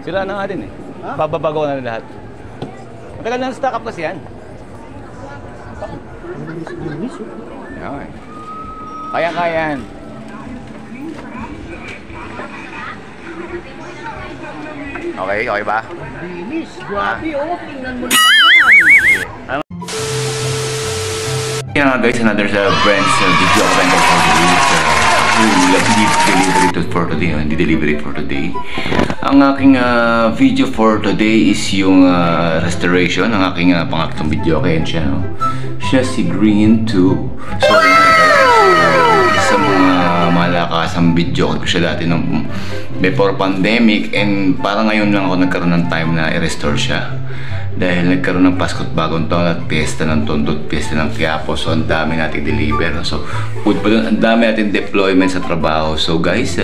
Sila na nga din eh. Bababago na lahat. Matagal na stock up kasi yan. Okay. Kaya-kaya yan. Okay, okay ba? Bilis, grabe oh, tingnan mo naman yan. Yan nga guys, another friends video rental for today. Deliver it for today, hindi deliver it for today. Ang aking video for today is yung restoration ng aking pangatlong video. Kaya siya, no? Siya si Green 2. So, sa mga malakasang video ko siya dati nung before pandemic, and parang ngayon lang ako nagkaroon ng time na i-restore siya. Dahil nagkaroon ng Pasko't Bagong Taon at piyesta ng Tondo, piyesta ng Quiapo. So, ang dami nating deliver. So, food pa doon, ang dami nating deployment sa trabaho. So, guys,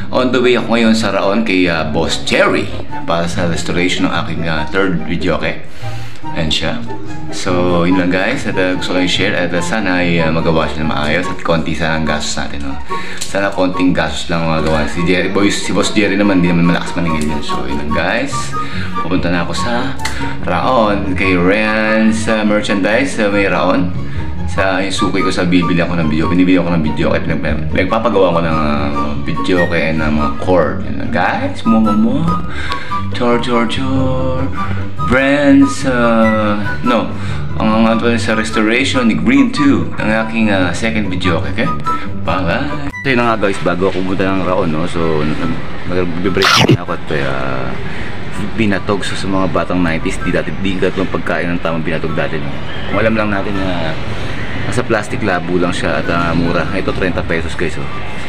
on the way ako ngayon sa Raon kay Boss Cherry para sa restoration ng aking third video, okay? Ayan siya. So, yun lang guys. At gusto ko i-share. At sana ay magawa siya na maayos. At konti sana ang gastos natin. No? Sana konting gastos lang magawa. Si Boss Jerry naman, hindi naman malakas maningil yun. So, yun lang guys. Pupunta na ako sa Raon. Kay Ryan sa merchandise. May Raon. Sa yung suki ko sa bibili ako ng video. Binibili ako ng video. Kaya pinagpapagawa ko ng video kaya ng mga cord. Yun lang guys. Mo. Chor. Friends, no, ang sa restoration ni Green 2, ang aking second video, okay? Bye-bye! So yun nga guys, bago ako pumunta ng Raon, no? So, mag-break na ako at binatog. So, sa mga batang 90s, di katulong pagkain ng tamang binatog dati. No? Kung alam lang natin na nasa plastic labo lang siya at mura. Ito 30 pesos guys, so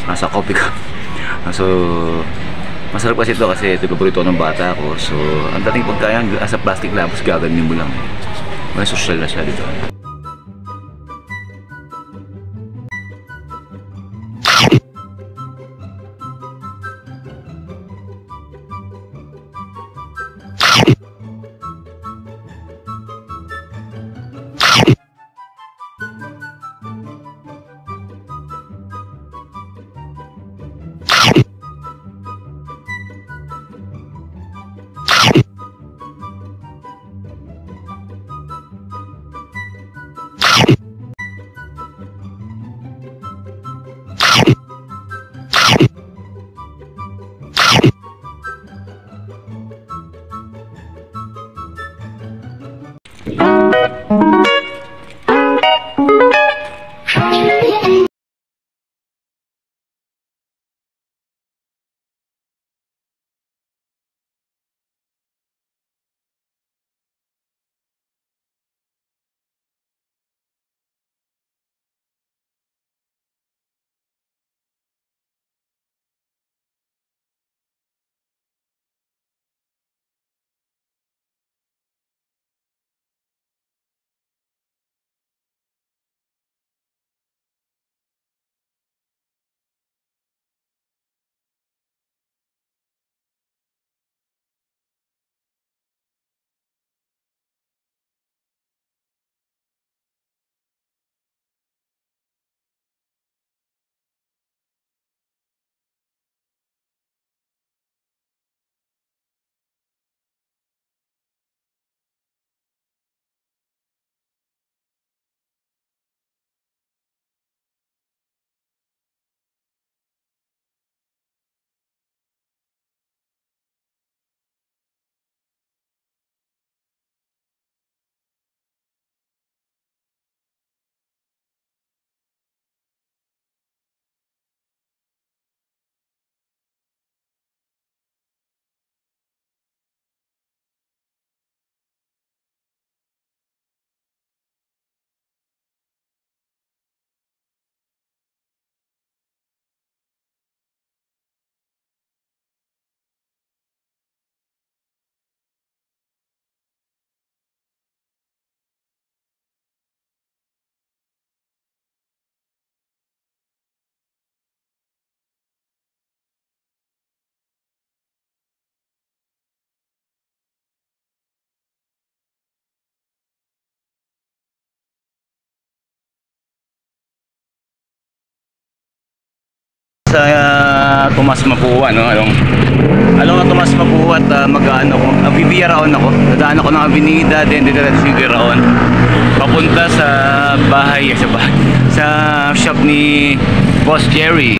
nasa coffee cup. So, masarap kasi ito kasi ito paborito ng bata ako. So, ang dating pagkain sa plastic labos, gaganin mo lang. May social na siya dito. Sa Tomas Mapua, no? Along Tomas Mapua mag-ano ko, Vivia Raon ako. Dadaan ako ng Avenida, then diretso yung Raon. Papunta sa bahay, sa shop ni Boss Jerry.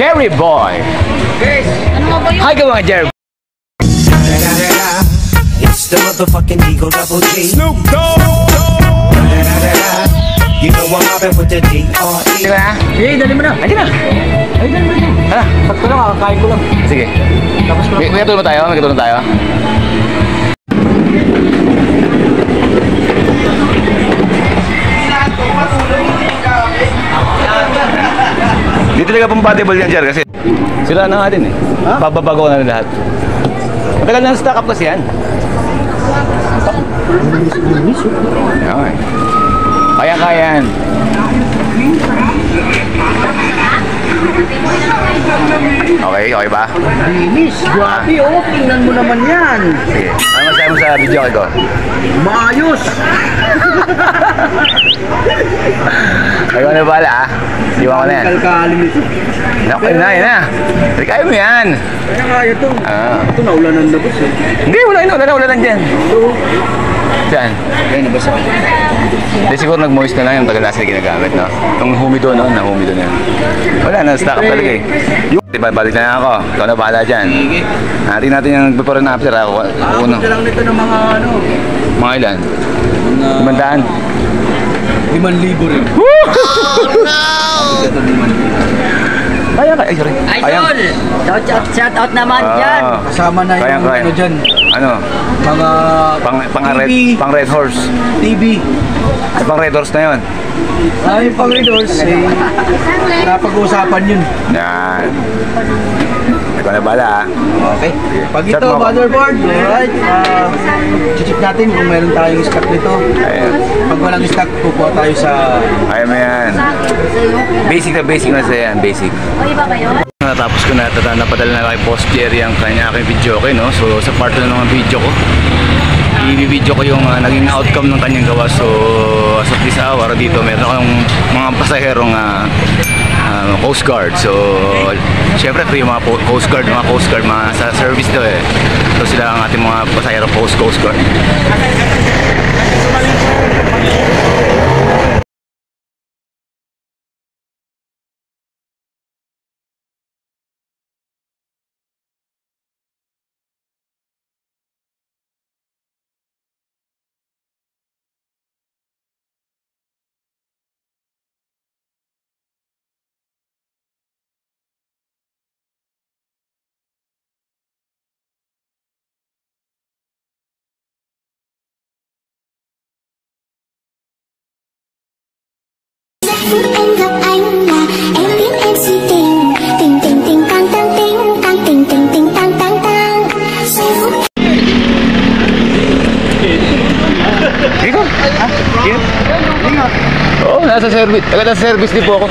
Jerry Boy! Ano nga ba yun? Hi ka mga Jerry! It's the motherfucking Eagle Double G. Snoop Dogg. You know I'm mobbing with the D.R.E. Sige na? Sige, dali mo na. Sige na! Ay, dali mo na. Hala! Sakto lang, kakakain ko lang. Sige. Tapos ko lang. May katulong tayo? May katulong tayo? Di talaga compatible yan, Jer, kasi sila na nga din eh. Ha? Babago na lahat. Matagal na stock up kasi yan. Okay. Kaya-kaya yan. Okay ba? Linis, grabe oh. Tingnan mo naman yan. Sige. Ano masabi mo sa video ko? Maayos. Ayaw na pala ah. Iwan ko na yan. Kalkalim ito. Yun na. Kaya mo yan. Kaya to. Ito naulanan na boss eh. Hindi, wala dyan. Saan? Kaya nabasa. Hindi, siguro nag-moist na lang yung tagal nasa ginagamit, no? Yung humido, no? Na-humido na yan. Wala, na-stock up talaga eh. Yung, diba, balik na ako. Ikaw na bahala dyan. Natin natin yung nagpaparoon na after, ako. Ako lang nito ng mga ano. Mga ilan? 500? 5,000 rin. Woo! Kaya. Idol! Shout out naman dyan. Kasama na yung ano dyan. Ano? Mga TV. Pang Red Horse. TV. Ay, pang Red Horse na yun. Ay, pang Red Horse. Napag-uusapan yun. Yan. Ikaw na bala ah. Okay. Pag Chat ito, mo ako. motherboard, alright. Check natin kung meron tayong stock nito. Ayan. Pag walang stock, kukuha tayo sa... Ayaw mo yan. Basic na sa yan. Basic. Natapos ko na, napadala na kay Boss Jerry ang aking video okay, no? So sa part na ng video ko, i-video ko yung naging outcome ng kanyang gawa. So as of this hour dito, meron akong mga pasaherong Coast Guard. So syempre free yung mga Coast Guard, mga sa service to eh. So sila ang ating mga pasaherong Coast Guard. Em gặp anh là em biết em si tình tình tình tình tăng tăng tình tăng tình tình tình tăng tăng tăng giây phút. Ikaw? Ha? Sige. Oo, nasa service. Nasa service din po ako.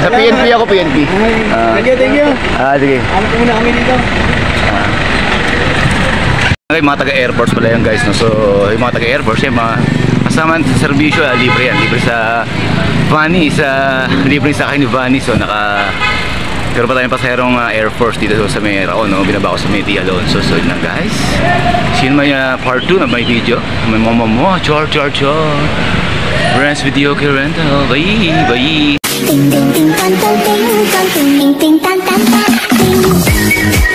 Sa PNP ako, PNP. Thank you. Sige. Ano po muna kami dito? Okay, mga taga-Air Force pala yan guys, no? So, yung mga taga-Air Force, yung mga kasama sa servisyo, libre yan. Libre sa Vani, libre sa akin ni Vani. So, pero pa tayong pasaherong Air Force dito sa may Raon, no? Binaba ko sa may Alonso. So, yun lang guys. Sino may part 2 na may video? May mama, char. Friends Video Rental. Bye! Bye! Ting ting ting tang tang ting tang ting ting ting tang tang tang ting.